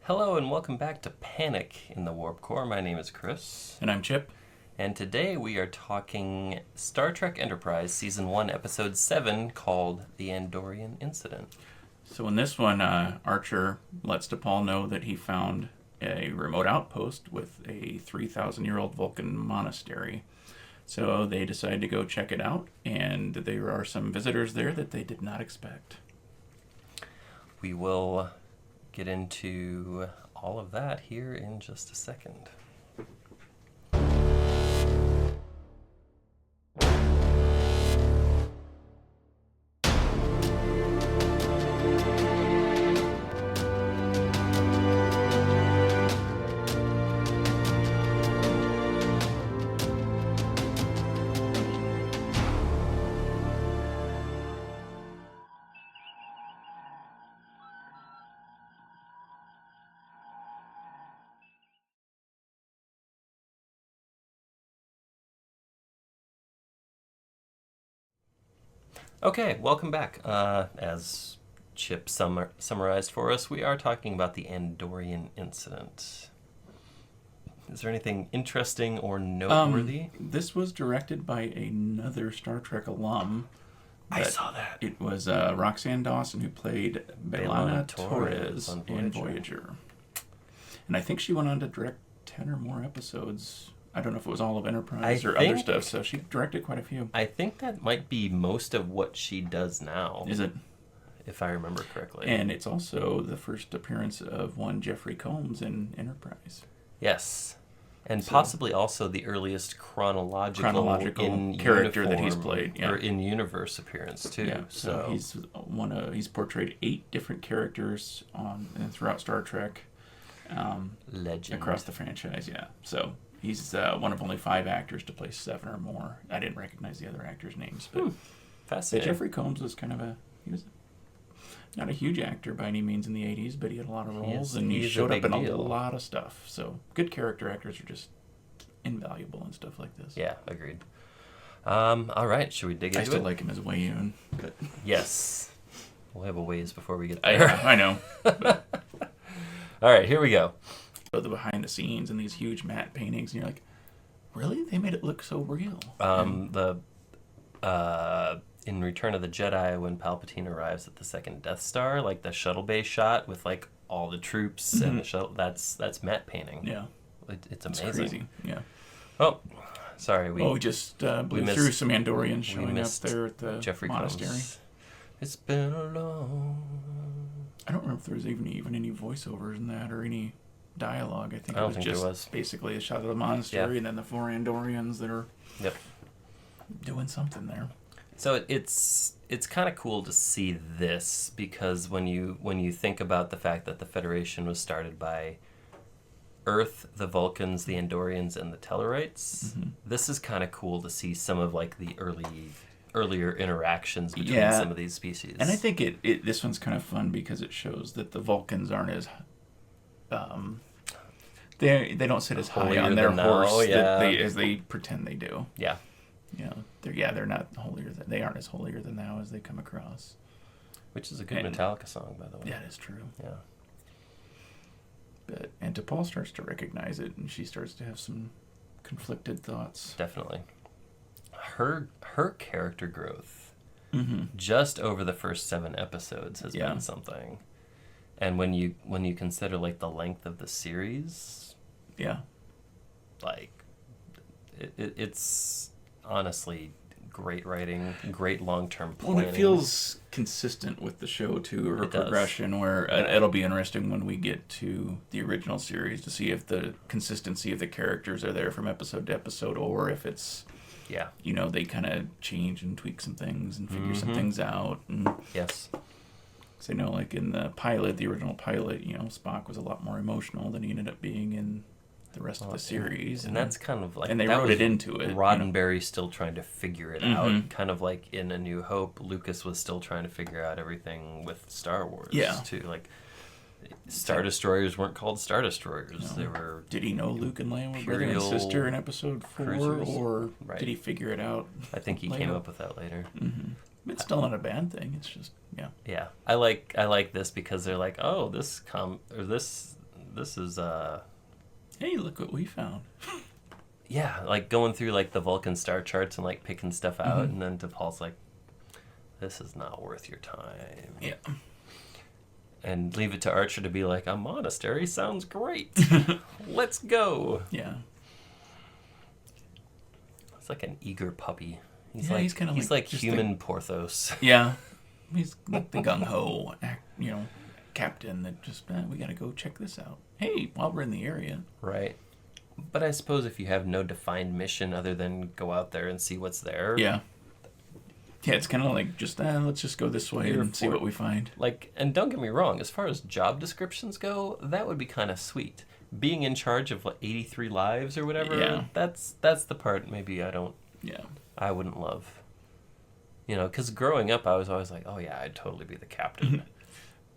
Hello and welcome back to Panic in the Warp Core. My name is Chris. And I'm Chip. And today we are talking Star Trek Enterprise Season 1, Episode 7, called The Andorian Incident. So in this one, Archer lets T'Pol know that he found a remote outpost with a 3,000-year-old Vulcan monastery. So they decide to go check it out, and there are some visitors there that they did not expect. We will get into all of that here in just a second. Okay, welcome back. As Chip summarized for us, we are talking about the Andorian Incident. Is there anything interesting or noteworthy? This was directed by another Star Trek alum. I saw that. It was Roxanne Dawson who played B'Elanna Torres on in Voyager. And I think she went on to direct 10 or more episodes. I don't know if it was all of Enterprise or other stuff, so she directed quite a few. I think that might be most of what she does now. Is it? If I remember correctly. And it's also the first appearance of one Jeffrey Combs in Enterprise. Yes. And possibly also the earliest chronological character that he's played. Yeah. Or in-universe appearance, too. Yeah, so he's portrayed 8 different characters throughout Star Trek. Legend. Across the franchise, yeah. So he's one of only 5 actors to play 7 or more. I didn't recognize the other actors' names. But fascinating. Jeffrey Combs was he was not a huge actor by any means in the 80s, but he had a lot of roles, and he showed up in a lot of stuff. So good character actors are just invaluable in stuff like this. Yeah, agreed. All right, should we dig into it? I still like him as Wayun. But yes. We'll have a ways before we get there. I know. All right, here we go. The behind the scenes and these huge matte paintings, and you're like, really? They made it look so real. In Return of the Jedi, when Palpatine arrives at the second Death Star, like the shuttle bay shot with like all the troops and the shuttle, that's matte painting. Yeah. It's amazing. It's crazy. Yeah. Oh, sorry. We just blew through some Andorians showing up there at the Jeffrey monastery. Combs. It's been a long... I don't remember if there was even any voiceovers in that or any dialogue. I think it was just basically a shot of the monastery and then the 4 Andorians that are doing something there. So it's kind of cool to see this because when you think about the fact that the Federation was started by Earth, the Vulcans, the Andorians, and the Tellarites, this is kind of cool to see some of like the earlier interactions between some of these species. And I think this one's kind of fun because it shows that the Vulcans aren't as they don't sit as high on their horse as they pretend they do. Yeah. They're not they aren't as holier than thou as they come across. Which is a good Metallica song, by the way. Yeah, it is true. Yeah. And T'Pol starts to recognize it, and she starts to have some conflicted thoughts. Definitely. Her character growth just over the first 7 episodes has been something. And when you consider like the length of the series, like it's honestly great writing, great long-term planning. Well, it feels consistent with the show too, or progression. Where it'll be interesting when we get to the original series to see if the consistency of the characters are there from episode to episode, or if it's they kind of change and tweak some things and figure some things out. And yes. So, like in the original pilot, Spock was a lot more emotional than he ended up being in the rest of the series. And that's kind of like... And they wrote it into it. Roddenberry still trying to figure it out. Kind of like in A New Hope, Lucas was still trying to figure out everything with Star Wars, too. Like, Star Destroyers weren't called Star Destroyers. They were... Did he know Luke and Leia were brother and sister in episode 4? Cruisers. Or did he figure it out I think he came up with that later. It's still not a bad thing. It's just, Yeah. I like this because they're like, oh, this this is Hey, look what we found. yeah, like going through like the Vulcan star charts and like picking stuff out, Mm-hmm. and then T'Pol's like, this is not worth your time. Yeah. And leave it to Archer to be like, a monastery sounds great. Let's go. Yeah. It's like an eager puppy. He's kind of he's like human Porthos. Yeah. He's like the gung-ho, captain that just, we gotta go check this out. Hey, while we're in the area. Right. But I suppose if you have no defined mission other than go out there and see what's there. Yeah. Yeah, it's kind of like just, let's just go this way and see what we find. Like, and don't get me wrong, as far as job descriptions go, that would be kind of sweet. Being in charge of 83 lives or whatever, that's the part maybe I wouldn't love. You know, because growing up, I was always like, oh yeah, I'd totally be the captain.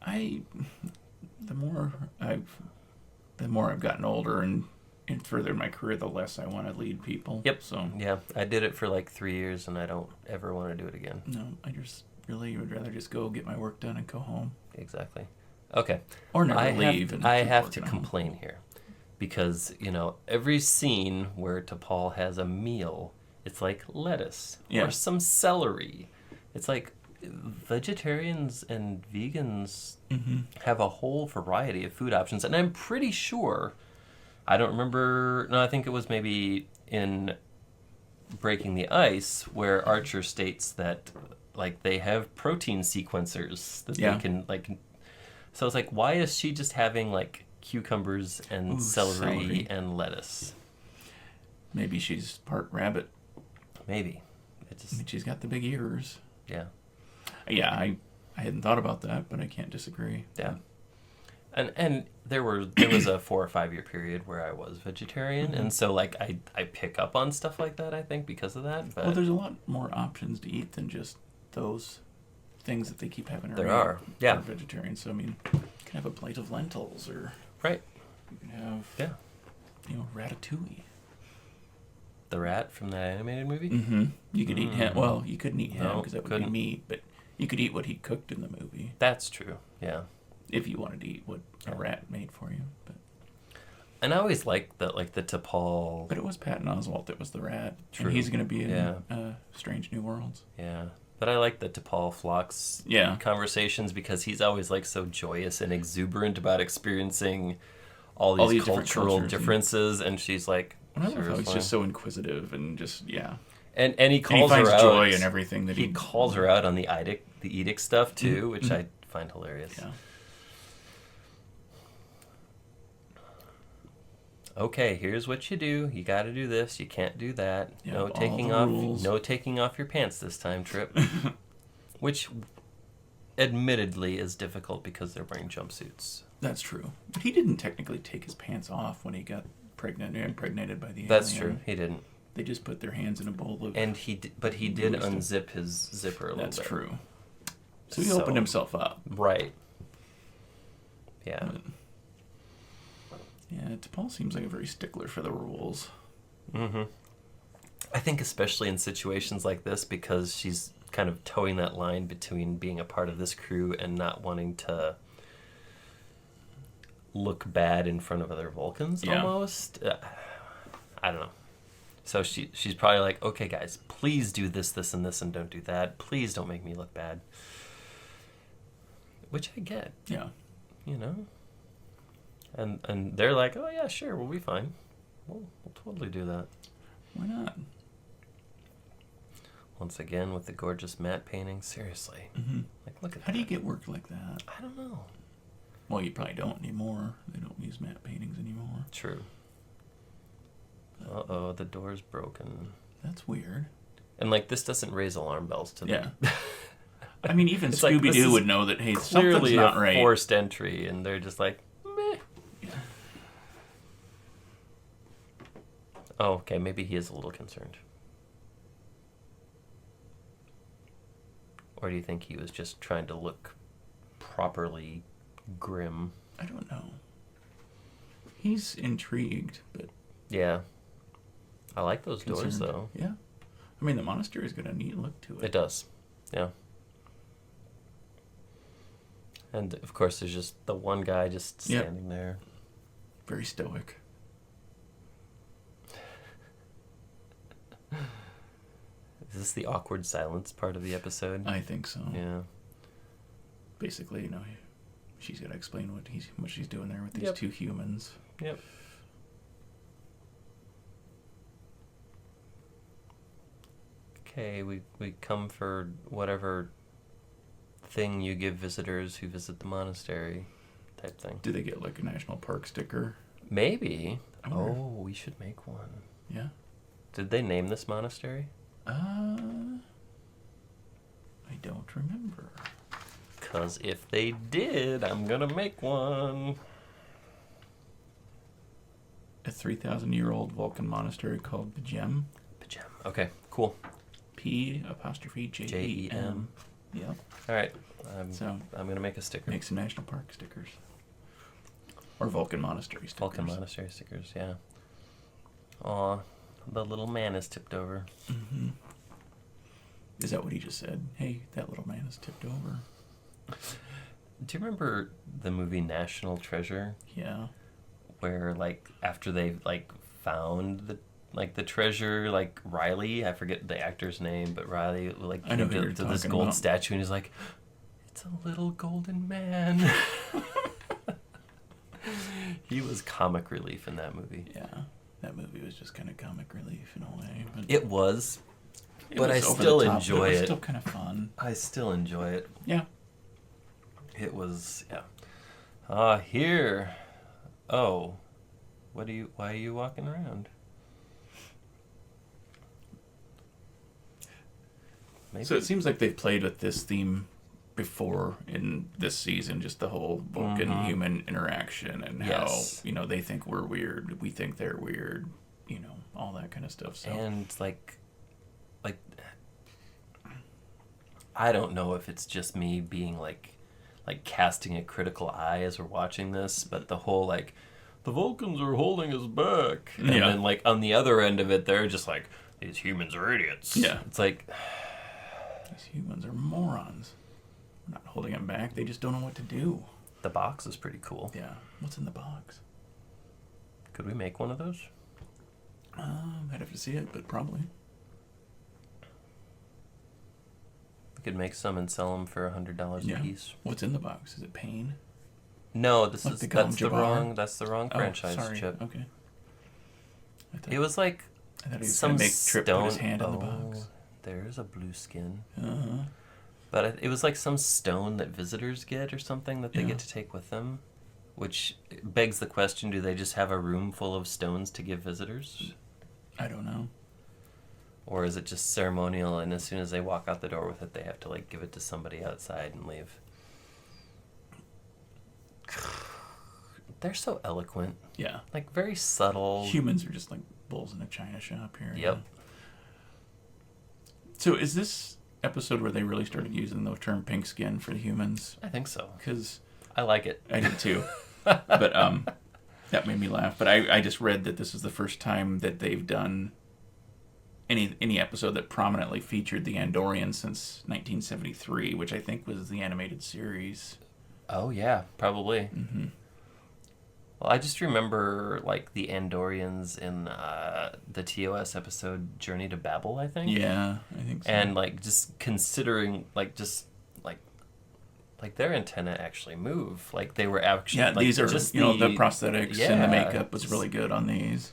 The more I've gotten older and further in my career, the less I want to lead people. Yep. So yeah, I did it for like 3 years, and I don't ever want to do it again. no, I just really would rather just go get my work done and go home. Exactly. Okay. Or never leave. I have to complain here, because every scene where T'Pol has a meal, it's like lettuce or some celery. It's like vegetarians and vegans have a whole variety of food options, and I'm pretty sure. I don't remember. No, I think it was maybe in Breaking the Ice where Archer states that like they have protein sequencers that they can like. So it's like, why is she just having like cucumbers and celery and lettuce? Maybe she's part rabbit. Maybe. She's got the big ears. Yeah. Yeah, I hadn't thought about that, but I can't disagree. Yeah. And there was a 4 or 5 year period where I was vegetarian, and so like I pick up on stuff like that, I think, because of that. But well, there's a lot more options to eat than just those things that they keep having around. There are, yeah. For vegetarians. So I mean, you can have a plate of lentils, or right. You can have ratatouille. The rat from that animated movie. Mm-hmm. You could eat him. Well, you couldn't eat him because that would couldn't. be meat, but you could eat what he cooked in the movie. That's true. Yeah. If you wanted to eat what a rat made for you, but. And I always liked the T'Pol. But it was Patton Oswalt that was the rat. True. And he's going to be in Strange New Worlds. Yeah. But I like the T'Pol Phlox conversations because he's always like so joyous and exuberant about experiencing all these cultural differences, and she's like, I love how he's just so inquisitive and just And he calls her out. He finds joy in everything that he calls her out on the edict stuff too, which I find hilarious. Yeah. Okay, here's what you do. You got to do this. You can't do that. Yep, no taking off. No taking off your pants this time, Trip. Which, admittedly, is difficult because they're wearing jumpsuits. That's true. But he didn't technically take his pants off when he got impregnated by the alien. That's true. He didn't. They just put their hands in a bowl of. And he did unzip his zipper a little bit. That's true. So he opened himself up. Right. Yeah. But, yeah, T'Pol seems like a very stickler for the rules. Mm-hmm. I think especially in situations like this, because she's kind of towing that line between being a part of this crew and not wanting to look bad in front of other Vulcans, almost. I don't know. So she's probably like, okay, guys, please do this, this, and this, and don't do that. Please don't make me look bad. Which I get. Yeah. And they're like, oh, yeah, sure, we'll be fine. We'll totally do that. Why not? Once again, with the gorgeous matte painting, seriously. Mm-hmm. Like, look at that. How do you get work like that? I don't know. Well, you probably don't anymore. They don't use matte paintings anymore. True. Uh-oh, the door's broken. That's weird. And, like, this doesn't raise alarm bells to them. Yeah. I mean, even Scooby-Doo would know that, hey, something's not right. Clearly a forced entry, and they're just like, meh. Yeah. Oh, okay, maybe he is a little concerned. Or do you think he was just trying to look properly grim? I don't know. He's intrigued, but... Yeah. I like those doors, though. Yeah. I mean, the monastery's got a neat look to it. It does. Yeah. And, of course, there's just the one guy just standing there. Very stoic. Is this the awkward silence part of the episode? I think so. Yeah. Basically, she's got to explain what she's doing there with these two humans. Yep. Okay, we come for whatever thing you give visitors who visit the monastery, type thing. Do they get like a national park sticker? Maybe. Oh, we should make one. Yeah. Did they name this monastery? I don't remember. 'Cause if they did, I'm gonna make one. A 3,000-year-old Vulcan monastery called the Gem. Gem. Okay, cool. P''Jem. Yeah. All right. So I'm gonna make a sticker. Make some national park stickers. Or Vulcan monastery stickers. Vulcan monastery stickers. Yeah. Aw, the little man is tipped over. Mm-hmm. Is that what he just said? Hey, that little man is tipped over. Do you remember the movie National Treasure? Yeah. Where like after they like found the treasure, like Riley, I forget the actor's name, but Riley like came to this gold statue and he's like, "It's a little golden man." He was comic relief in that movie. Yeah, that movie was just kind of comic relief in a way. But it was, but I still enjoy it. It was still kind of fun. I still enjoy it. Yeah. It was, yeah. Here. Oh, why are you walking around? Maybe. So it seems like they've played with this theme before in this season, just the whole Vulcan-human interaction and how, they think we're weird, we think they're weird, all that kind of stuff. So. And, like, I don't know if it's just me being, like casting a critical eye as we're watching this, but the whole, like, the Vulcans are holding us back. And then, like, on the other end of it, they're just like, these humans are idiots. Yeah. It's like... These humans are morons. We're not holding them back. They just don't know what to do. The box is pretty cool. Yeah. What's in the box? Could we make one of those? I'd have to see it, but probably. We could make some and sell them for $100 a piece. What's in the box? Is it pain? No, that's the wrong franchise chip. Okay. It was like I thought he was some make Trip put his stone. hand in the box. There's a blue skin. Uh-huh. But it was like some stone that visitors get or something that they get to take with them, which begs the question: do they just have a room full of stones to give visitors? I don't know. Or is it just ceremonial, and as soon as they walk out the door with it, they have to like give it to somebody outside and leave? They're so eloquent. Yeah. Like very subtle. Humans are just like bulls in a china shop here. Yep. So is this episode where they really started using the term pink skin for the humans? I think so. Because I like it. I did too. But that made me laugh. But I just read that this is the first time that they've done any episode that prominently featured the Andorians since 1973, which I think was the animated series. Oh, yeah, probably. Mm-hmm. Well, I just remember, like, the Andorians in the TOS episode Journey to Babel, I think. Yeah, I think so. And, like, just considering, like, just, like their antenna actually move. Like, they were actually... Yeah, like, these are, just the prosthetics and the makeup was really good on these.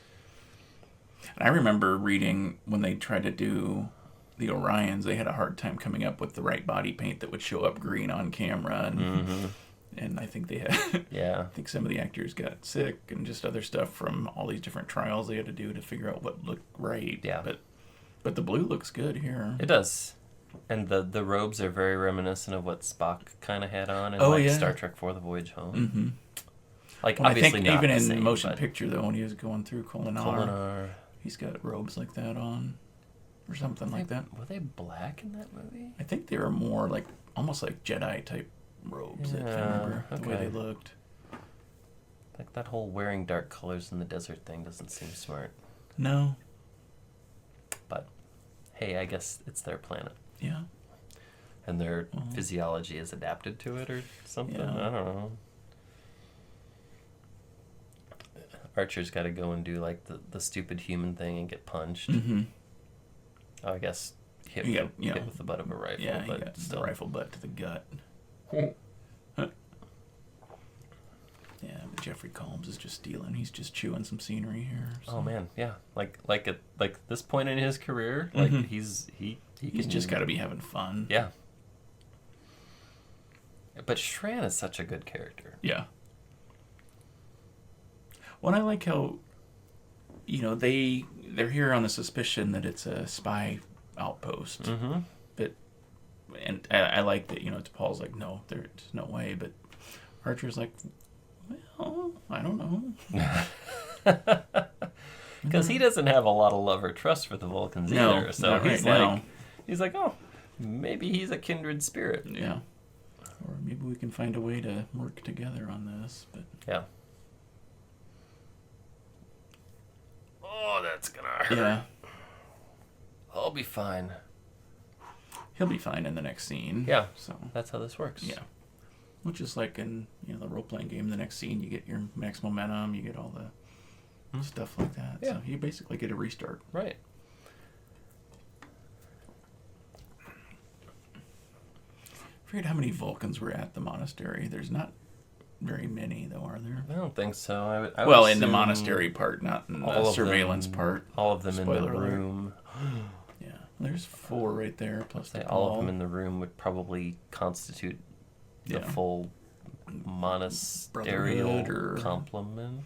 And I remember reading when they tried to do the Orions, they had a hard time coming up with the right body paint that would show up green on camera. And, and I think they had... I think some of the actors got sick and just other stuff from all these different trials they had to do to figure out what looked right. Yeah. But the blue looks good here. It does. And the robes are very reminiscent of what Spock kind of had on in Star Trek IV: The Voyage Home. Mm-hmm. Like, well, obviously I think not even the in same, motion picture, though, when he was going through Kolinar, he's got robes like that on. Or something like that. Were they black in that movie? I think they were more like, almost like Jedi-type robes, if you remember the way they looked. Like, that whole wearing dark colors in the desert thing doesn't seem smart. No. But, hey, I guess it's their planet. Yeah. And their physiology is adapted to it or something. Yeah. I don't know. Archer's got to go and do like the stupid human thing and get punched. Mm-hmm. Oh, I guess hit with the butt of a rifle. Yeah, but he got still. the rifle butt to the gut. Yeah, but Jeffrey Combs is just stealing. He's just chewing some scenery here. So. Oh man, yeah. Like at this point in his career, like he's just got to be having fun. Yeah. But Shran is such a good character. Yeah. Well, I like how, they're here on the suspicion that it's a spy outpost. Mm-hmm. And I like that, Paul's like, no, there's no way. But Archer's like, well, I don't know. Because he doesn't have a lot of love or trust for the Vulcans either. So he's like, oh, maybe he's a kindred spirit. Yeah. Or maybe we can find a way to work together on this. But yeah. Oh, that's gonna hurt. Yeah. I'll be fine. He'll be fine in the next scene. Yeah. So that's how this works. Yeah. Which is like in the role playing game, the next scene you get your max momentum, you get all the stuff like that. Yeah. So you basically get a restart. Right. I forget how many Vulcans were at the monastery. There's not very many, though, are there? I don't think so. I well, in the monastery part, not in the surveillance part. All of them in the Spoiler alert. room. Yeah, there's 4 right there, plus the all of them in the room would probably constitute the full monasterial complement.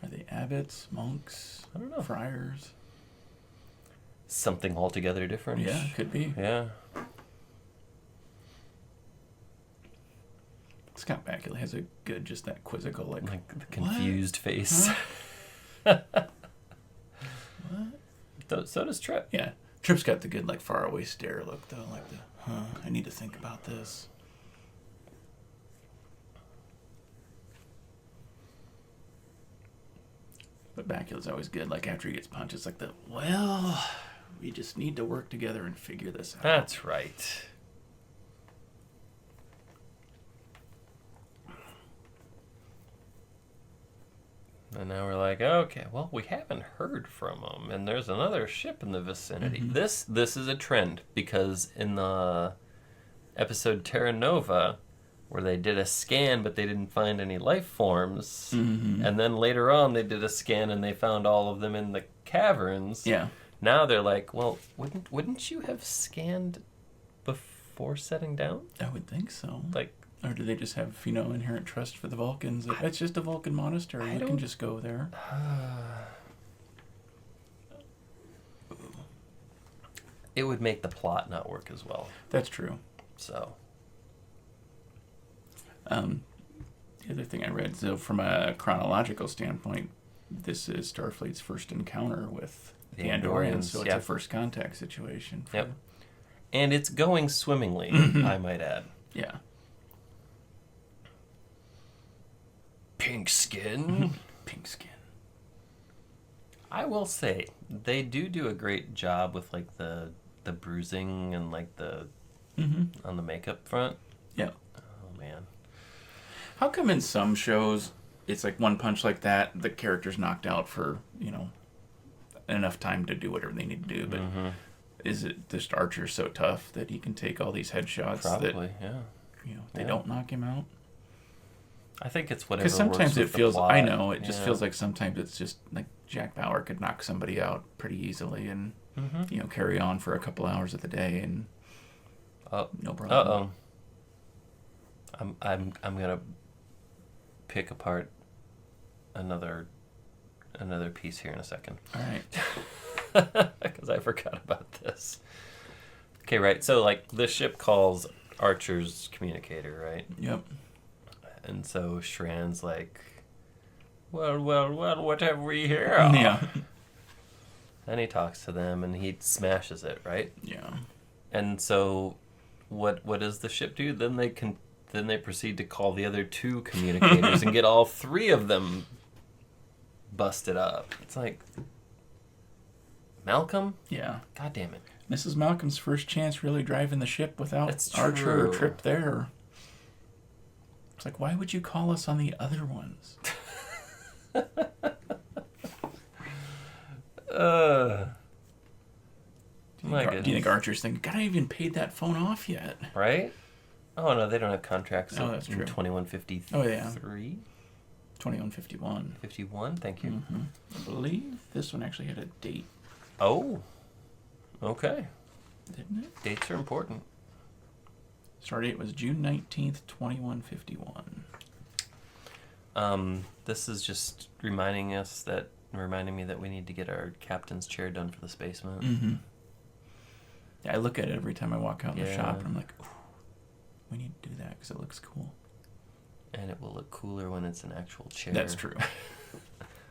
Are they abbots, monks? I don't know. Friars? Something altogether different. Yeah, could be. Yeah. Scott Bakula has a good, just that quizzical, like the confused face. Huh? What? So does Trip. Yeah. Trip's got the good, like, faraway stare look, though. Like I need to think about this. But Bakula's always good. Like, after he gets punched, it's like we just need to work together and figure this out. That's right. And now we're like, okay, well, we haven't heard from them, and there's another ship in the vicinity. Mm-hmm. This is a trend, because in the episode Terra Nova, where they did a scan, but they didn't find any life forms, and then later on they did a scan and they found all of them in the caverns. Yeah. Now they're like, well, wouldn't you have scanned before setting down? I would think so. Like. Or do they just have, inherent trust for the Vulcans? It's just a Vulcan monastery. We can just go there. It would make the plot not work as well. That's true. So. The other thing I read, so from a chronological standpoint, this is Starfleet's first encounter with the Andorians, so it's a first contact situation. Yep. And it's going swimmingly, I might add. Yeah. Pink skin. Pink skin. I will say, they do a great job with, like, the bruising and, like, the on the makeup front. Yeah. Oh, man. How come in some shows, it's like one punch like that, the character's knocked out for, enough time to do whatever they need to do, but is it just Archer so tough that he can take all these headshots Probably, they don't knock him out? I think it's whatever. Because sometimes works it feels, the plot. I know, it just feels like sometimes it's just like Jack Bauer could knock somebody out pretty easily and, carry on for a couple hours of the day and no problem. I'm gonna pick apart another piece here in a second. All right. Because I forgot about this. Okay, right. So, like, the ship calls Archer's communicator, right? Yep. And so Shran's like, well, what have we here? Yeah. And he talks to them, and he smashes it, right? Yeah. And so, what does the ship do? Then they proceed to call the other 2 communicators and get all 3 of them busted up. It's like, Malcolm? Yeah. God damn it. This is Malcolm's first chance really driving the ship without That's Archer or true. Trip there. It's like, why would you call us on the other ones? goodness. Do you think Archer's thinking, God, I haven't even paid that phone off yet? Right? Oh, no, they don't have contracts that's in true. 2153. Oh, yeah. 2151. 51, thank you. Mm-hmm. I believe this one actually had a date. Oh, okay. Didn't it? Dates are important. Stardate was June 19th, 2151. This is just reminding me that we need to get our captain's chair done for the spaceman. Mm-hmm. Yeah, I look at it every time I walk out in the shop, and I'm like, ooh, we need to do that because it looks cool. And it will look cooler when it's an actual chair. That's true.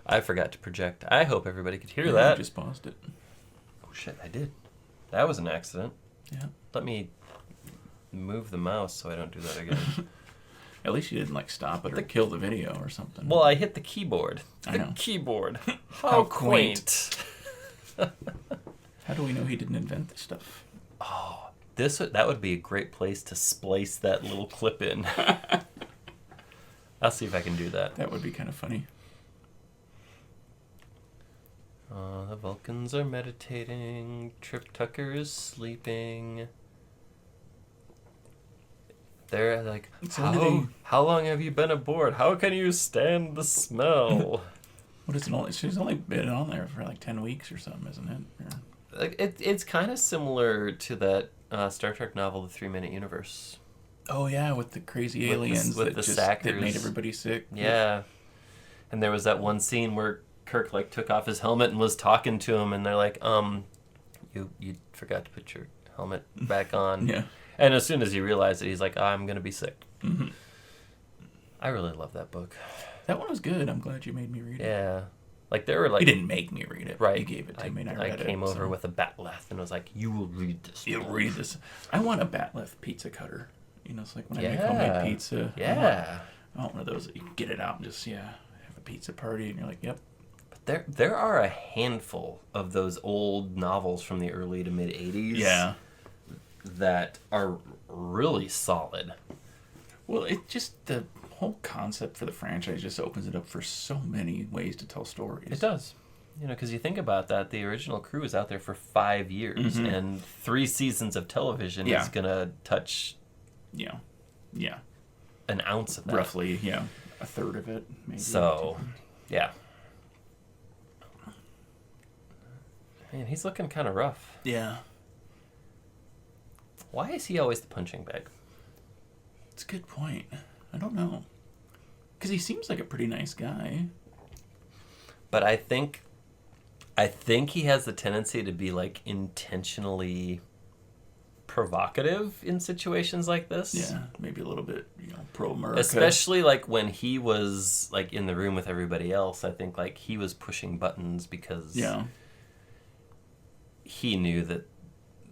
I forgot to project. I hope everybody could hear I that. just paused it. Oh, shit, I did. That was an accident. Yeah. Let me move the mouse so I don't do that again. At least you didn't, stop it or kill the video or something. Well, I hit the keyboard. I know. Keyboard. How quaint. How do we know he didn't invent this stuff? Oh, that would be a great place to splice that little clip in. I'll see if I can do that. That would be kind of funny. The Vulcans are meditating. Trip Tucker is sleeping. They're like, how long have you been aboard? How can you stand the smell? What is it only? She's only been on there for 10 weeks or something, isn't it? Like it's kind of similar to that Star Trek novel, The 3-Minute Universe. Oh yeah, with the crazy aliens with the Sackers. That made everybody sick. Yeah, and there was that one scene where Kirk took off his helmet and was talking to him, and they're like, you forgot to put your helmet back on. Yeah. And as soon as he realized it, he's like, I'm gonna be sick. Mm-hmm. I really love that book. That one was good. I'm glad you made me read it. Yeah. They were You didn't make me read it. Right. You gave it to me and I read it. I came over with a batleth and was like, you will read this. You'll read this. I want a batleth pizza cutter. It's like when I make homemade pizza. Yeah. I want one of those that you can get it out and just, have a pizza party and you're like, yep. But there are a handful of those old novels from the early to mid 80s. Yeah. That are really solid. Well, it just, the whole concept for the franchise just opens it up for so many ways to tell stories. It does. Because you think about that, the original crew was out there for 5 years, and 3 seasons of television is going to touch... Yeah. An ounce of that. Roughly, a third of it, maybe. So, yeah. Man, he's looking kind of rough. Yeah. Why is he always the punching bag? It's a good point. I don't know. Because he seems like a pretty nice guy. But I think he has the tendency to be intentionally provocative in situations like this. Yeah, maybe a little bit, pro-America. Especially when he was in the room with everybody else. I think he was pushing buttons because he knew that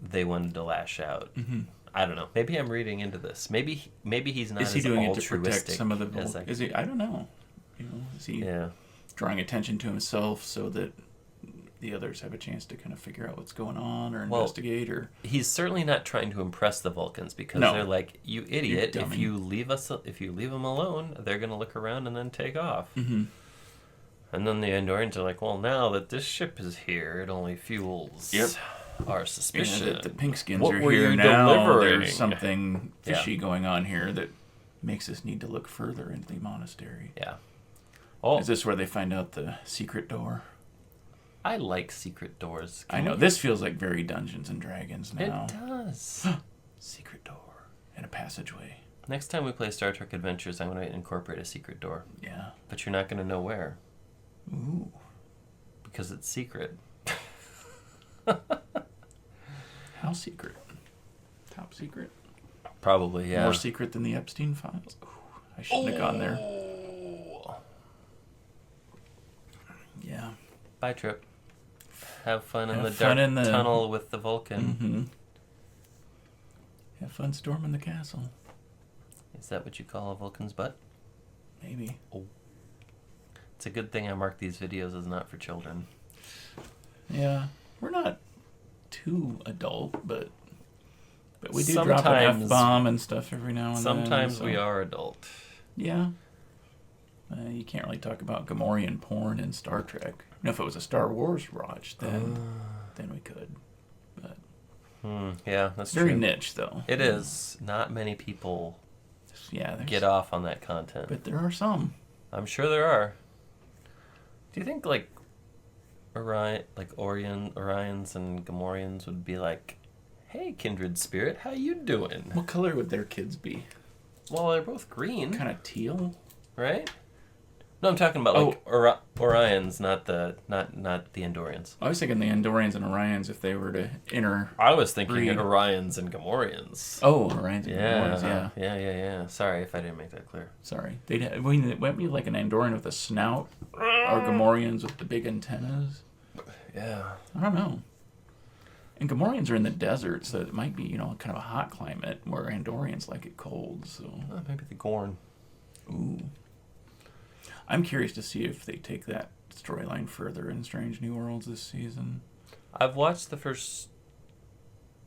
they wanted to lash out. Mm-hmm. I don't know. Maybe I'm reading into this. Maybe he's not. Is he doing it to protect some of the? Is he? I don't know. Is he drawing attention to himself so that the others have a chance to kind of figure out what's going on or investigate? Or he's certainly not trying to impress the Vulcans because they're like, "You idiot! If you leave them alone, they're going to look around and then take off." Mm-hmm. And then the Andorians are like, "Well, now that this ship is here, it only fuels." Yep. Our suspicion that the Pinkskins are here now. Delivering? There's something fishy going on here that makes us need to look further into the monastery. Yeah. Oh, is this where they find out the secret door? I like secret doors. I know. This feels like very Dungeons and Dragons now. It does. Secret door and a passageway. Next time we play Star Trek Adventures, I'm going to incorporate a secret door. Yeah. But you're not going to know where. Ooh. Because it's secret. How secret? Top secret? Probably, yeah. More secret than the Epstein files? Ooh, I shouldn't have gone there. Yeah. Bye, Trip. Have fun in the dark tunnel with the Vulcan. Mm-hmm. Have fun storming the castle. Is that what you call a Vulcan's butt? Maybe. Oh. It's a good thing I mark these videos as not for children. Yeah. We're not too adult, but we do drop an F-bomb and stuff every now and then. Sometimes we are adult. Yeah. You can't really talk about Gamorrean porn in Star Trek. If it was a Star Wars watch, then we could. But Yeah, that's very true. niche, though. It is. Not many people get off on that content. But there are some. I'm sure there are. Do you think, like, Orions and Gamorreans would be like, hey, kindred spirit, how you doing? What color would their kids be? Well, they're both green. Kind of teal? Right? No, I'm talking about like Orions, not the Andorians. I was thinking the Andorians and Orions if they were to I was thinking Orions and Gamorreans. Oh, Orions and Gamorreans, yeah. Sorry if I didn't make that clear. Sorry. Wouldn't be like an Andorian with a snout? Or Gamorreans with the big antennas? Yeah. I don't know. And Gamorreans are in the desert, so it might be, kind of a hot climate where Andorians like it cold, so... maybe the Gorn. Ooh. I'm curious to see if they take that storyline further in Strange New Worlds this season. I've watched the first...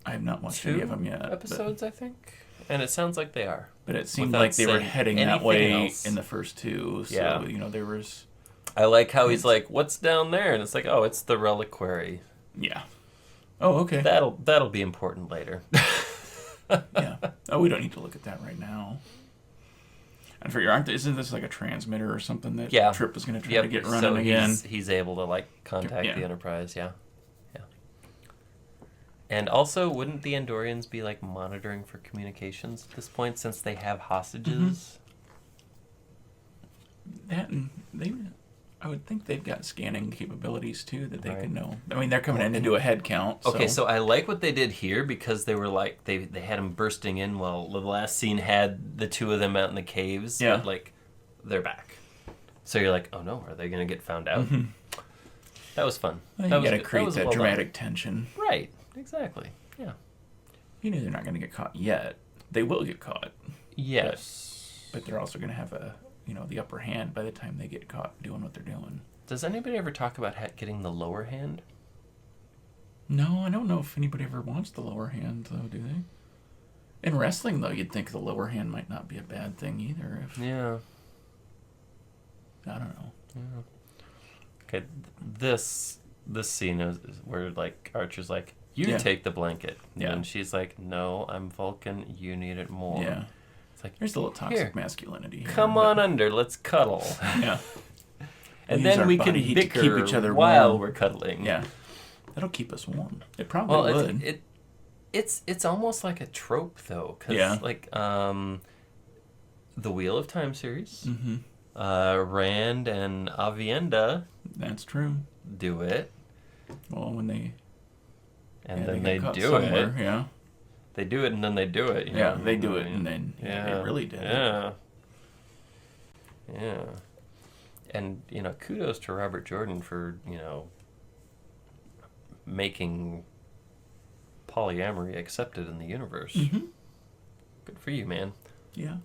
I have not watched any of them yet. Episodes, I think. And it sounds like they are. But it seemed like they were heading that way in the first two, so, there was... I like how he's like, what's down there? And it's like, oh, it's the reliquary. Yeah. Oh, okay. That'll be important later. Yeah. Oh, we don't need to look at that right now. And isn't this like a transmitter or something that Trip is going to try to get running again? He's able to like contact the Enterprise, yeah. And also, wouldn't the Andorians be like monitoring for communications at this point since they have hostages? Mm-hmm. I would think they've got scanning capabilities too that they can know. I mean, they're coming in to do a head count. Okay, so I like what they did here because they were like they had them bursting in while the last scene had the two of them out in the caves. Yeah, but like they're back. So you're like, oh no, are they gonna get found out? Mm-hmm. That was fun. You got to create that dramatic tension. Right. Exactly. Yeah. You know they're not going to get caught yet. They will get caught. Yes. But they're also going to have the upper hand by the time they get caught doing what they're doing. Does anybody ever talk about getting the lower hand? No, I don't know if anybody ever wants the lower hand, though, do they? In wrestling, though, you'd think the lower hand might not be a bad thing either. Yeah. I don't know. Yeah. Okay, this scene is where, like, Archer's like, you take the blanket. And she's like, no, I'm Vulcan, you need it more. Yeah. It's like, there's a little toxic masculinity here. Come on under, let's cuddle. Yeah. And then we can bicker keep each other while we're cuddling. Yeah. That'll keep us warm. It probably would. It's almost like a trope, though. Because, like, the Wheel of Time series, Rand and Avienda... That's true. Do it. Well, when they... And then they do it. Yeah. They do it and then they do it. You know? They do do it and then they really did it. Yeah. And, kudos to Robert Jordan for, making polyamory accepted in the universe. Mm-hmm. Good for you, man. Yeah.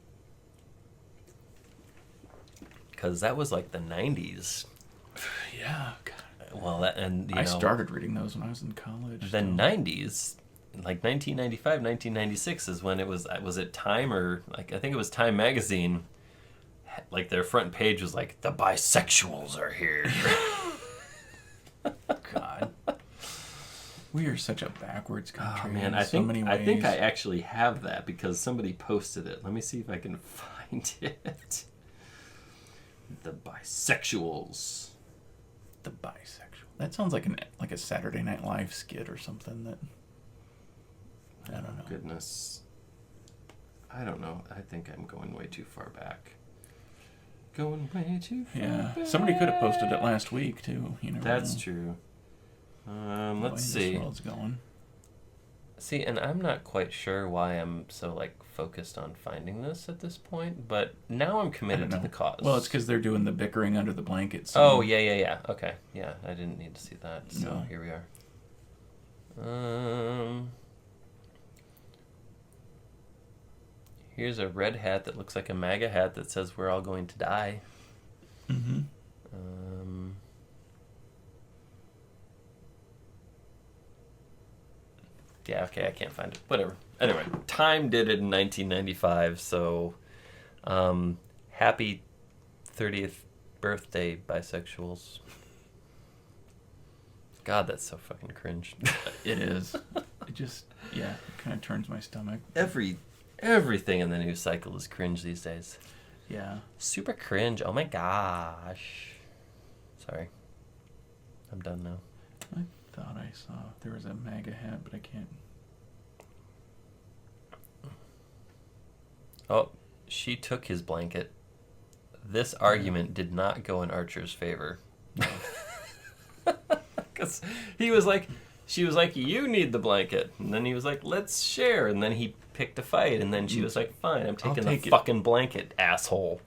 Because that was like the 90s. Yeah. God. Well, I started reading those when I was in college. The 90s, like 1995, 1996 is when it was it Time or, like, I think it was Time magazine, like their front page was like, the bisexuals are here. God. We are such a backwards country. Oh, man, I think I actually have that because somebody posted it. Let me see if I can find it. The bisexuals. The bisexual. That sounds like a Saturday Night Live skit or something that... I don't know. Goodness. I don't know. I think I'm going way too far back. Going way too far back. Somebody could have posted it last week, too. That's true. Let's see. This world's going. See, and I'm not quite sure why I'm so, like, focused on finding this at this point, but now I'm committed to the cause. Well, it's because they're doing the bickering under the blankets. So. Oh, yeah. Okay. Yeah, I didn't need to see that, so here we are. Here's a red hat that looks like a MAGA hat that says we're all going to die. Mm-hmm. Yeah, okay, I can't find it. Whatever. Anyway, Time did it in 1995, so happy 30th birthday, bisexuals. God, that's so fucking cringe. It is. It just, it kind of turns my stomach. Everything in the news cycle is cringe these days. Yeah. Super cringe. Oh my gosh. Sorry. I'm done now. I thought I saw there was a MAGA hat, but I can't. Oh, she took his blanket. This argument did not go in Archer's favor. Because she was like, you need the blanket. And then he was like, let's share. And then he picked a fight. And then she was like, fine, I'm taking the fucking blanket, asshole.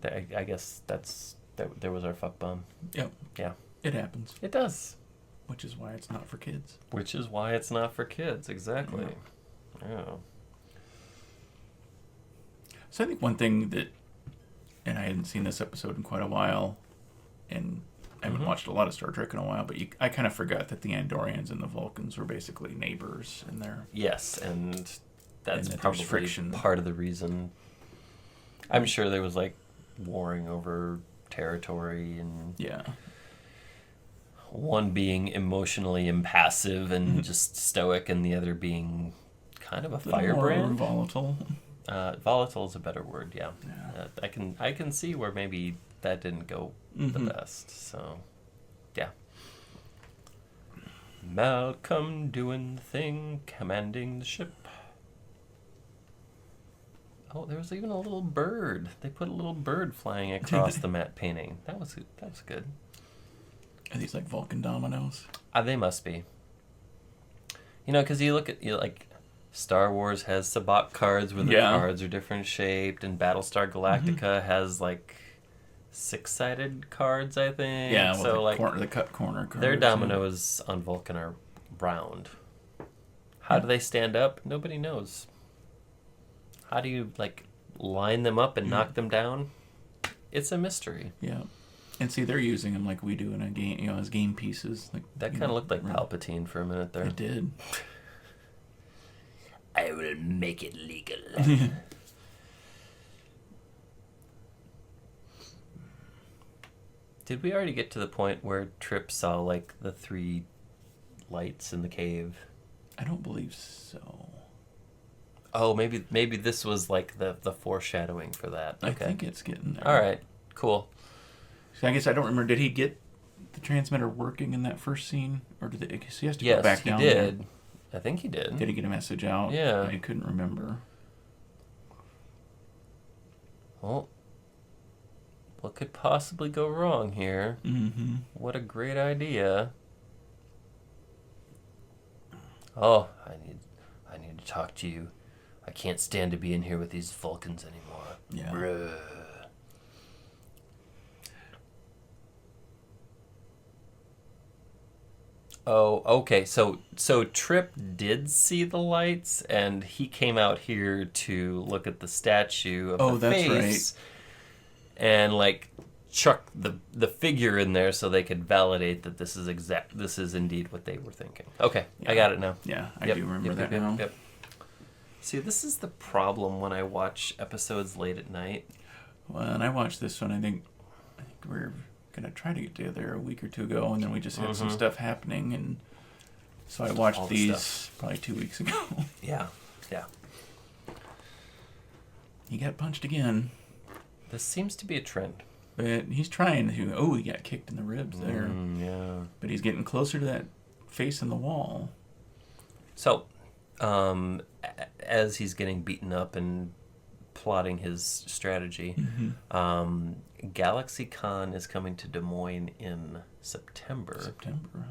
I guess there was our fuck bomb. Yep. Yeah. It happens. It does. Which is why it's not for kids. Exactly. Yeah. So I think one thing that, and I hadn't seen this episode in quite a while, and I haven't watched a lot of Star Trek in a while, but I kind of forgot that the Andorians and the Vulcans were basically neighbors in there. Yes, and that's probably friction. Part of the reason. I'm sure there was like warring over territory and one being emotionally impassive and just stoic, and the other being kind of a firebrand. Volatile. Volatile is a better word. Yeah. I can see where maybe that didn't go the best. So, yeah. Malcolm doing the thing, commanding the ship. Oh, there was even a little bird. They put a little bird flying across the matte painting. That was good. Are these like Vulcan dominoes? They must be. You know, because you look at like Star Wars has Sabacc cards where the cards are different shaped, and Battlestar Galactica has like 6-sided cards, I think. Yeah, well, so the cut corner cards. Their dominoes on Vulcan are round. How do they stand up? Nobody knows. How do you like line them up and knock them down? It's a mystery. Yeah. And see, they're using them like we do in a game, as game pieces. Like that kind of looked like Palpatine for a minute there. It did. I will make it legal. Did we already get to the point where Trip saw like the 3 lights in the cave? I don't believe so. Oh, maybe this was like the foreshadowing for that. Okay. I think it's getting there. All right, cool. So I guess I don't remember. Did he get the transmitter working in that first scene, or did he has to go back down there? Yes, he did. I think he did. Did he get a message out? Yeah. I couldn't remember. Well, what could possibly go wrong here? Mm-hmm. What a great idea. Oh, I need to talk to you. I can't stand to be in here with these Vulcans anymore. Yeah. Bruh. Oh, okay. So Trip did see the lights, and he came out here to look at the statue of the face, and like chuck the figure in there so they could validate that this is indeed what they were thinking. Okay, I got it now. Yeah, I do remember that now. Yep. See, this is the problem when I watch episodes late at night. Well, and I watched this one. I think we're gonna try to get together a week or two ago, and then we just had some stuff happening, and so I watched these probably 2 weeks ago. Yeah. He got punched again. This seems to be a trend. But he's trying to. Oh, he got kicked in the ribs there. Yeah. But he's getting closer to that face in the wall. So, as he's getting beaten up and plotting his strategy, GalaxyCon is coming to Des Moines in September. Huh?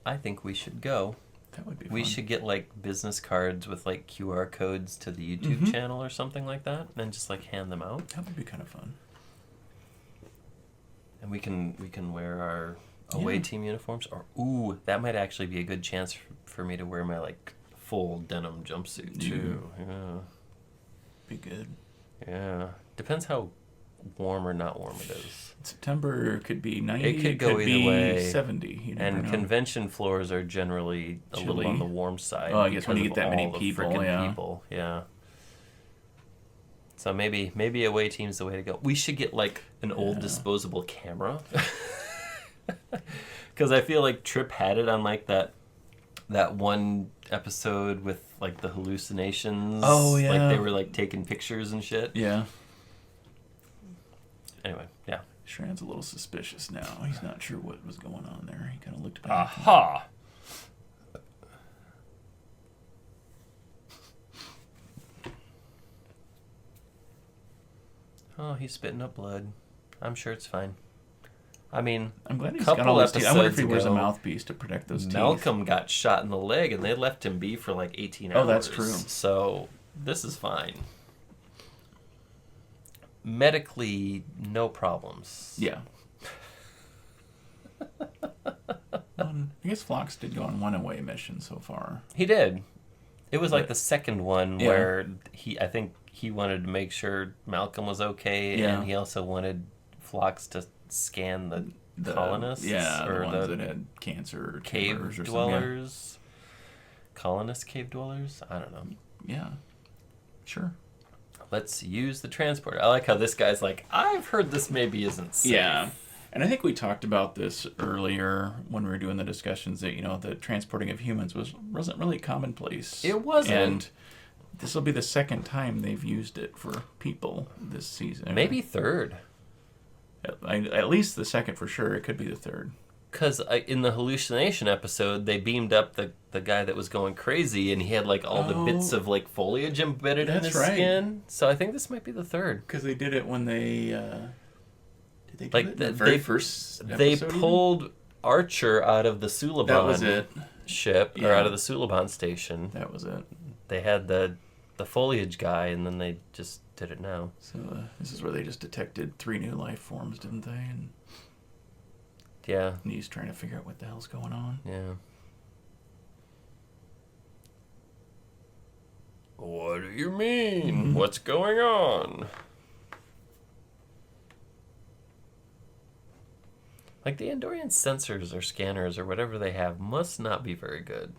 I think we should go. That would be fun. We should get like business cards with like QR codes to the YouTube channel or something like that, and just like hand them out. That would be kind of fun. And we can wear our away team uniforms. Or that might actually be a good chance for me to wear my like full denim jumpsuit too. Yeah. Be good. Yeah. Depends how warm or not warm it is. September could be 90. It could go either way. 70. You never know. Convention floors are generally a little on the warm side. Oh, I guess when you get that many people, yeah. So maybe away team's the way to go. We should get like an old disposable camera. Because I feel like Trip had it on like that one episode with like the hallucinations. Oh, yeah. Like they were like taking pictures and shit. Yeah. Anyway, yeah. Shran's a little suspicious now. He's not sure what was going on there. He kind of looked back. Aha! Oh, he's spitting up blood. I'm sure it's fine. I mean, I'm glad he's got all those teeth. I wonder if he wears a mouthpiece to protect those teeth. Malcolm got shot in the leg, and they left him be for like 18 hours. Oh, that's true. So this is fine. Medically, no problems. Yeah. I guess Phlox did go on one away mission so far. He did. It was like the second one where I think he wanted to make sure Malcolm was okay, and he also wanted Phlox to scan the colonists. Yeah, or the ones that had cancer or cave dwellers. Colonist cave dwellers? I don't know. Yeah. Sure. Let's use the transporter. I like how this guy's like, I've heard this maybe isn't safe. Yeah. And I think we talked about this earlier when we were doing the discussions that, the transporting of humans wasn't really commonplace. It wasn't. And this will be the second time they've used it for people this season. Maybe third. At least the second for sure. It could be the third. Because in the hallucination episode, they beamed up the guy that was going crazy, and he had like all the bits of like foliage embedded in his skin. So I think this might be the third. Because they did it when they... did they do like it in the very first episode? They pulled Archer out of the Suliban That was it. ship, or out of the Suliban station. That was it. They had the foliage guy, and then they just did it now. So this is where they just detected 3 new life forms, didn't they? And yeah. And he's trying to figure out what the hell's going on. Yeah. What do you mean? Mm-hmm. What's going on? Like, the Andorian sensors or scanners or whatever they have must not be very good.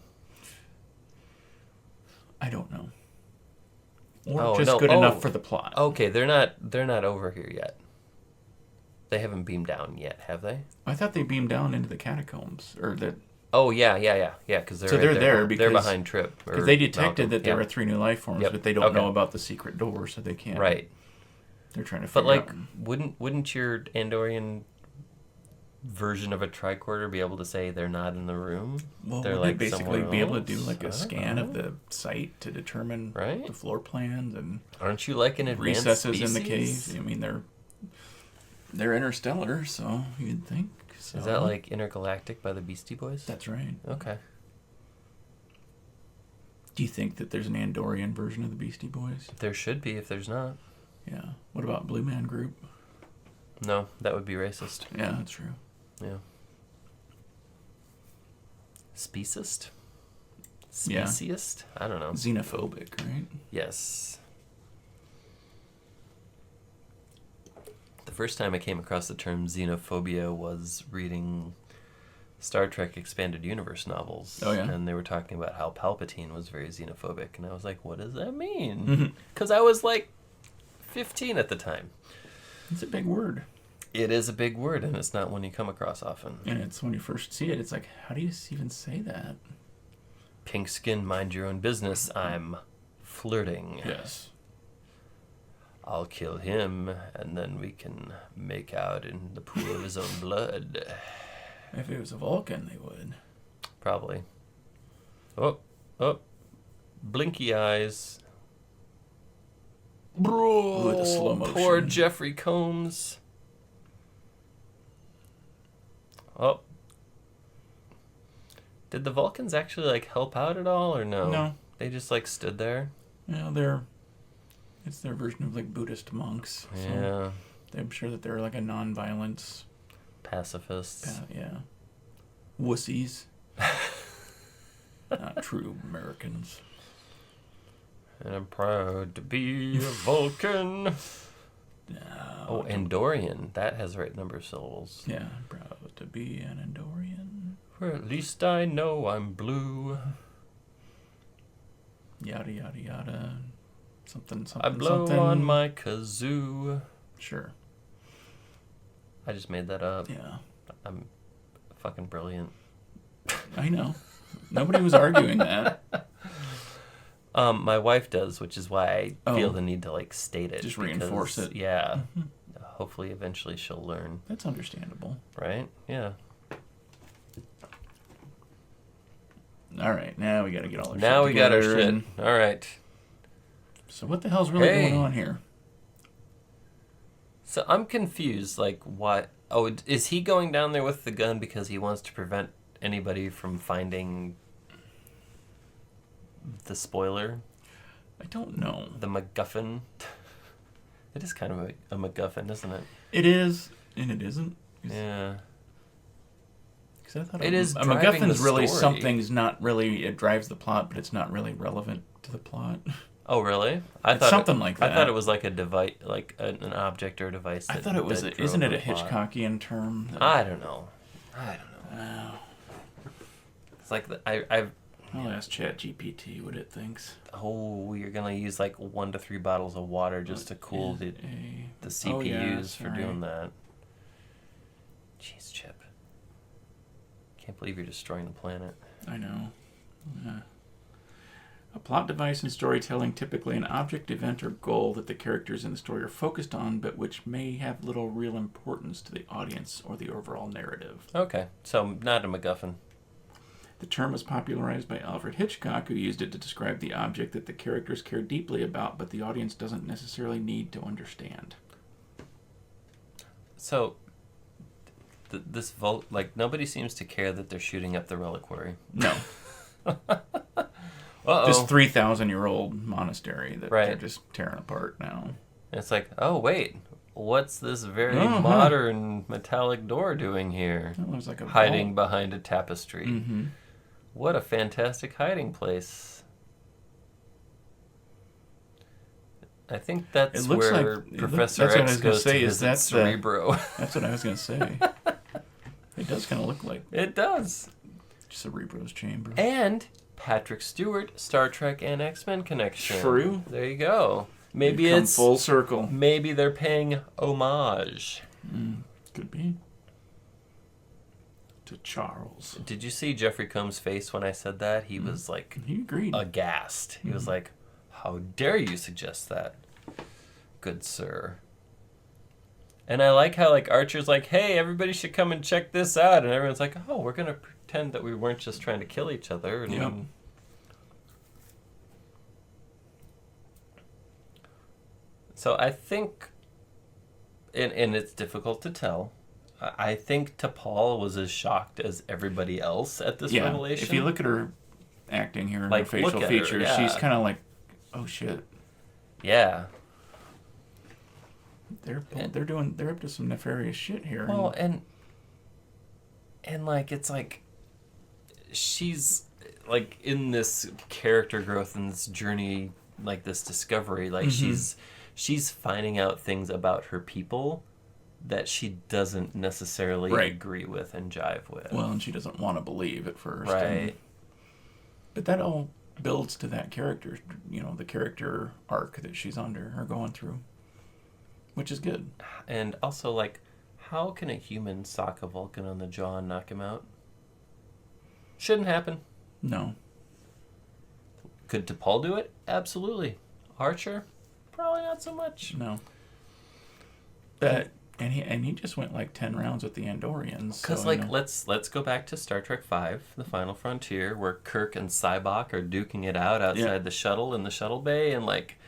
I don't know. Or just good enough for the plot. Okay, they're not over here yet. They haven't beamed down yet, have they? I thought they beamed down into the catacombs, or that. Oh yeah, because they're there because they're behind Trip. Because they detected that there were 3 new life forms, but they don't know about the secret door, so they can't. Right. They're trying to figure out. But wouldn't your Andorian version of a tricorder be able to say they're not in the room? Well, they're like basically be able to do like a scan of know. the site to determine the floor plans and. Aren't you like an advanced recesses species? in the cave? I mean, they're interstellar, so you'd think. So. Is that like Intergalactic by the Beastie Boys? That's right. Okay. Do you think that there's an Andorian version of the Beastie Boys? There should be if there's not. Yeah. What about Blue Man Group? No, that would be racist. Yeah, that's true. Yeah. Speciest? Yeah. Speciest? I don't know. Xenophobic, right? Yes. The first time I came across the term xenophobia was reading Star Trek Expanded Universe novels. Oh, yeah? And they were talking about how Palpatine was very xenophobic. And I was like, what does that mean? Because I was like 15 at the time. It's a big word. It is a big word, and it's not one you come across often. And it's when you first see it, it's like, how do you even say that? Pink skin, mind your own business. I'm flirting. Yes. I'll kill him, and then we can make out in the pool of his own blood. If it was a Vulcan, they would. Probably. Oh. Blinky eyes. Bro, Ooh, the slow motion. Poor Jeffrey Combs. Oh. Did the Vulcans actually, like, help out at all, or no? No. They just, like, stood there? Yeah, it's their version of, like, Buddhist monks. Yeah. So I'm sure that they're, like, a non-violence... Pacifists. Yeah. Wussies. Not true Americans. And I'm proud to be a Vulcan. No, Andorian. That has the right number of syllables. Yeah, proud to be an Andorian. For at least I know I'm blue. Yada, yada, yada. Something, I blow something. on my kazoo. Sure. I just made that up. Yeah. I'm fucking brilliant. I know. Nobody was arguing that. My wife does, which is why I feel the need to like state it. Just reinforce it. Yeah. Mm-hmm. Hopefully, eventually she'll learn. That's understandable. Right? Yeah. All right, now we got to get all our shit Now we got our together shit. All right. So what the hell's really going on here? So I'm confused. Like, why? Oh, is he going down there with the gun because he wants to prevent anybody from finding the spoiler? I don't know. The MacGuffin? It is kind of a MacGuffin, isn't it? It is, and it isn't. Yeah. Because I thought it is a MacGuffin's really story. Something's not really. It drives the plot, but it's not really relevant to the plot. Oh, really? It's something like that. I thought it was like a device, like an object or a device. I thought it was. Isn't it a Hitchcockian term? I don't know. Oh. It's like I'll ask ChatGPT what it thinks. Oh, you're gonna use like 1 to 3 bottles of water just to cool the CPUs for doing that. Jeez, Chip. Can't believe you're destroying the planet. I know. A plot device in storytelling, typically an object, event, or goal that the characters in the story are focused on, but which may have little real importance to the audience or the overall narrative. Okay, so not a MacGuffin. The term was popularized by Alfred Hitchcock, who used it to describe the object that the characters care deeply about, but the audience doesn't necessarily need to understand. So, this nobody seems to care that they're shooting up the reliquary. No. This 3,000-year-old monastery that they're just tearing apart now. And it's like, oh, wait, what's this very modern metallic door doing here? That looks like a hiding behind a tapestry. Mm-hmm. What a fantastic hiding place. I think that's where Professor X goes to visit Cerebro. That's what I was going to say. It does kind of look like... It does. Cerebro's chamber. And Patrick Stewart, Star Trek and X-Men connection. True. There you go. Maybe it's full circle. Maybe they're paying homage. Could be. To Charles. Did you see Jeffrey Combs' face when I said that? He was like... He agreed. Aghast. He was like, how dare you suggest that, good sir? And I like how like Archer's like, hey, everybody should come and check this out. And everyone's like, oh, we're going to pretend that we weren't just trying to kill each other. And So I think, and it's difficult to tell, I think T'Pol was as shocked as everybody else at this revelation. If you look at her acting here and like, her facial features, she's kind of like, oh shit. Yeah. They're up to some nefarious shit here. Well, and like it's like she's like in this character growth and this journey, like this discovery, like she's finding out things about her people that she doesn't necessarily agree with and jive with. Well, and she doesn't want to believe at first. Right. But that all builds to that character, the character arc that she's under or going through, which is good. And also, like, how can a human sock a Vulcan on the jaw and knock him out? Shouldn't happen. No. Could T'Pol do it? Absolutely. Archer? Probably not so much. No. But and he just went like 10 rounds with the Andorians. Because let's go back to Star Trek V, The Final Frontier, where Kirk and Sybok are duking it out outside the shuttle in the shuttle bay, and like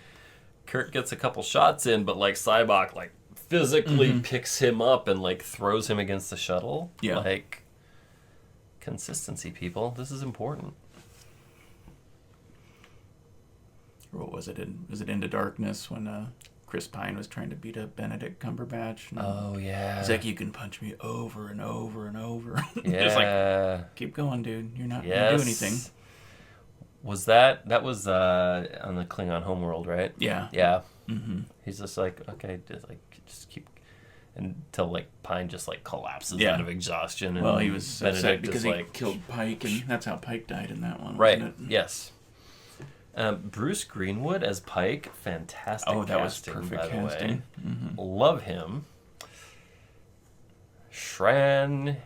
Kirk gets a couple shots in, but like Sybok like physically picks him up and like throws him against the shuttle. Yeah. Like consistency, people. This is important. What was it? Was it Into Darkness when Chris Pine was trying to beat up Benedict Cumberbatch? Oh, yeah. He's like, you can punch me over and over and over. Yeah. Just like, keep going, dude. You're not going to do anything. Was that was on the Klingon homeworld, right? Yeah. Yeah. Mm-hmm. He's just like, okay, just keep, until like Pine just like collapses out of exhaustion. And well, he was upset because he like, killed Pike, and that's how Pike died in that one. Right. Wasn't it? Yes. Bruce Greenwood as Pike, fantastic. Oh, that casting, was perfect by the casting. way. Mm-hmm. Love him. Shran,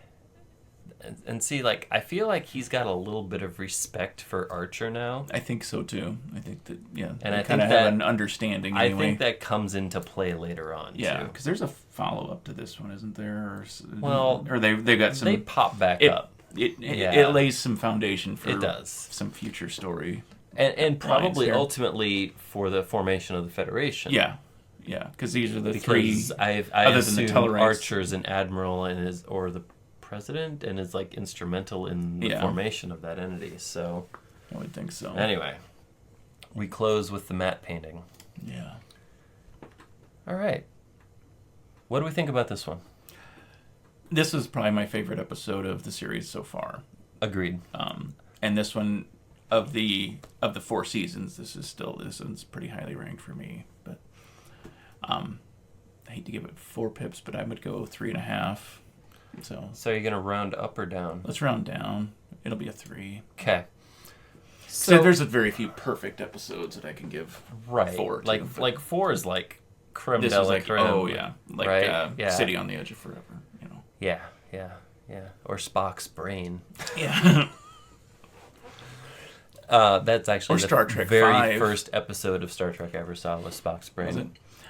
And see, like, I feel like he's got a little bit of respect for Archer now. I think so too. I think that, yeah, and I kind of have an understanding. Anyway. I think that comes into play later on. Yeah, because there's a follow up to this one, isn't there? Or they got some. They pop back up. It lays some foundation for some future story, and probably ultimately for the formation of the Federation. Yeah, because these are the three. I other assume than the Tellarites. Archer's an admiral or the president and is like instrumental in the formation of that entity. So I would think so. Anyway, we close with the matte painting. Yeah. All right. What do we think about this one? This is probably my favorite episode of the series so far. Agreed. And this one of the 4 seasons, this one's pretty highly ranked for me. But I hate to give it 4 pips, but I would go 3.5. So you're gonna round up or down? Let's round down. It'll be a 3. Okay. So there's a very few perfect episodes that I can give 4 to. Like 4 is like creme de la creme. Oh yeah, like right? City on the Edge of Forever. You know. Yeah. Or Spock's brain. Yeah. That's actually the Star Trek very 5. first episode of Star Trek I ever saw was Spock's brain. Was it?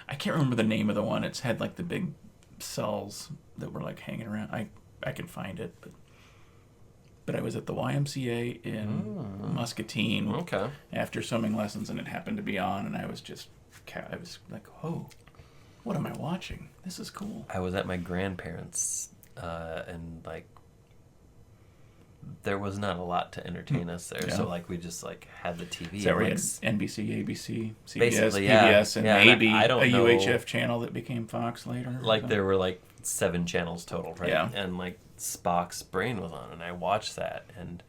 I can't remember the name of the one. It's had like the big cells that were like hanging around. I can find it, but I was at the YMCA in Muscatine after swimming lessons, and it happened to be on, and I was like, oh, what am I watching? This is cool. I was at my grandparents', and like there was not a lot to entertain us there, so like we just like had the TV. Is that right? NBC, ABC, CBS, basically, PBS, and maybe I don't a know, UHF channel that became Fox later. Like there were like 7 channels total, right? Yeah. And like Spock's brain was on, and I watched that, and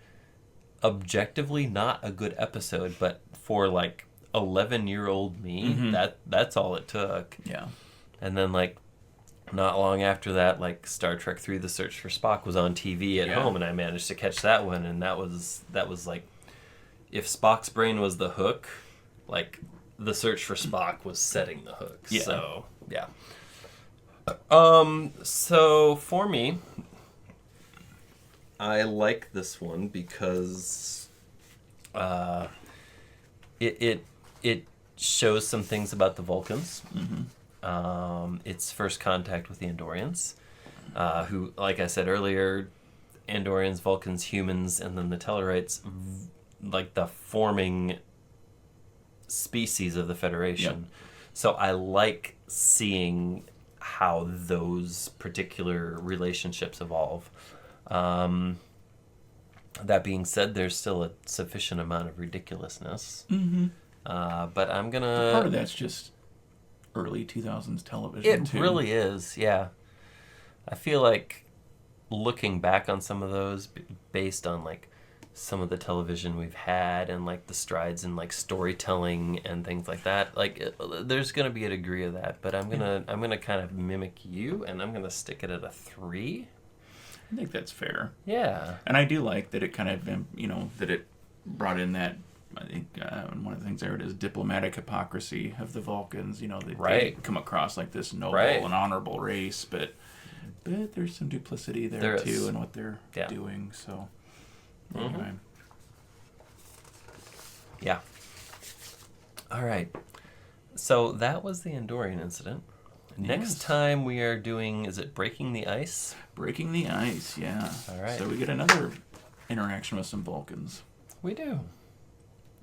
objectively not a good episode, but for like 11-year-old me, that's all it took. Yeah. And then like not long after that, like Star Trek 3: The Search for Spock was on TV at home, and I managed to catch that one, and that was like, if Spock's brain was the hook, like The Search for Spock was setting the hook. Yeah. So yeah. So for me, I like this one because it shows some things about the Vulcans. Its first contact with the Andorians, who, like I said earlier, Andorians, Vulcans, humans, and then the Tellarites, like the forming species of the Federation. Yep. So I like seeing how those particular relationships evolve. That being said, there's still a sufficient amount of ridiculousness. But I'm gonna... Part of that's just early 2000s television, too. It really is, yeah. I feel like looking back on some of those, based on like some of the television we've had and like the strides in like storytelling and things like that, like there's gonna be a degree of that. But I'm gonna kind of mimic you, and I'm gonna stick it at a 3. I think that's fair. Yeah. And I do like that it kind of, that it brought in that, I think one of the things I heard is diplomatic hypocrisy of the Vulcans. They come across like this noble and honorable race, but there's some duplicity there too in what they're doing. So, anyway. Yeah. All right. So that was the Andorian Incident. Next time we are doing, is it Breaking the Ice? Breaking the Ice, yeah. All right. So we get another interaction with some Vulcans. We do.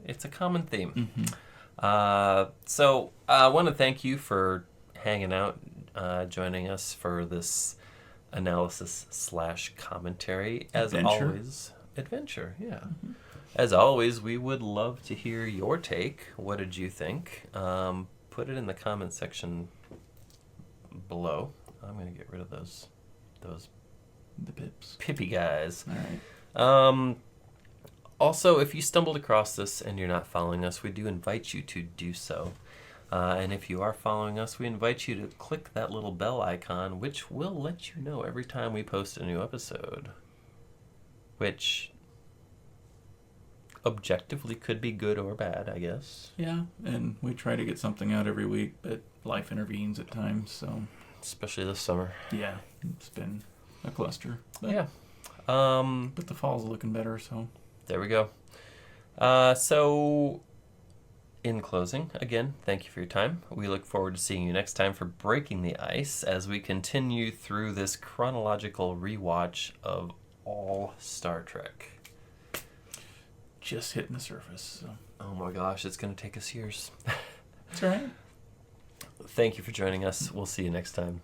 It's a common theme. So I want to thank you for hanging out, joining us for this analysis/commentary. As always, adventure, yeah. As always, we would love to hear your take. What did you think? Put it in the comment section below. I'm going to get rid of those the pips. Pippy guys. All right. Also, if you stumbled across this and you're not following us, we do invite you to do so. And if you are following us, we invite you to click that little bell icon, which will let you know every time we post a new episode. Which objectively could be good or bad, I guess. Yeah, and we try to get something out every week, but life intervenes at times, so... Especially this summer. Yeah, it's been a cluster. But... Yeah. But the fall's looking better, so. There we go. So, in closing, again, thank you for your time. We look forward to seeing you next time for Breaking the Ice as we continue through this chronological rewatch of all Star Trek. Just hitting the surface. So. Oh my gosh, it's going to take us years. That's all right. Thank you for joining us. We'll see you next time.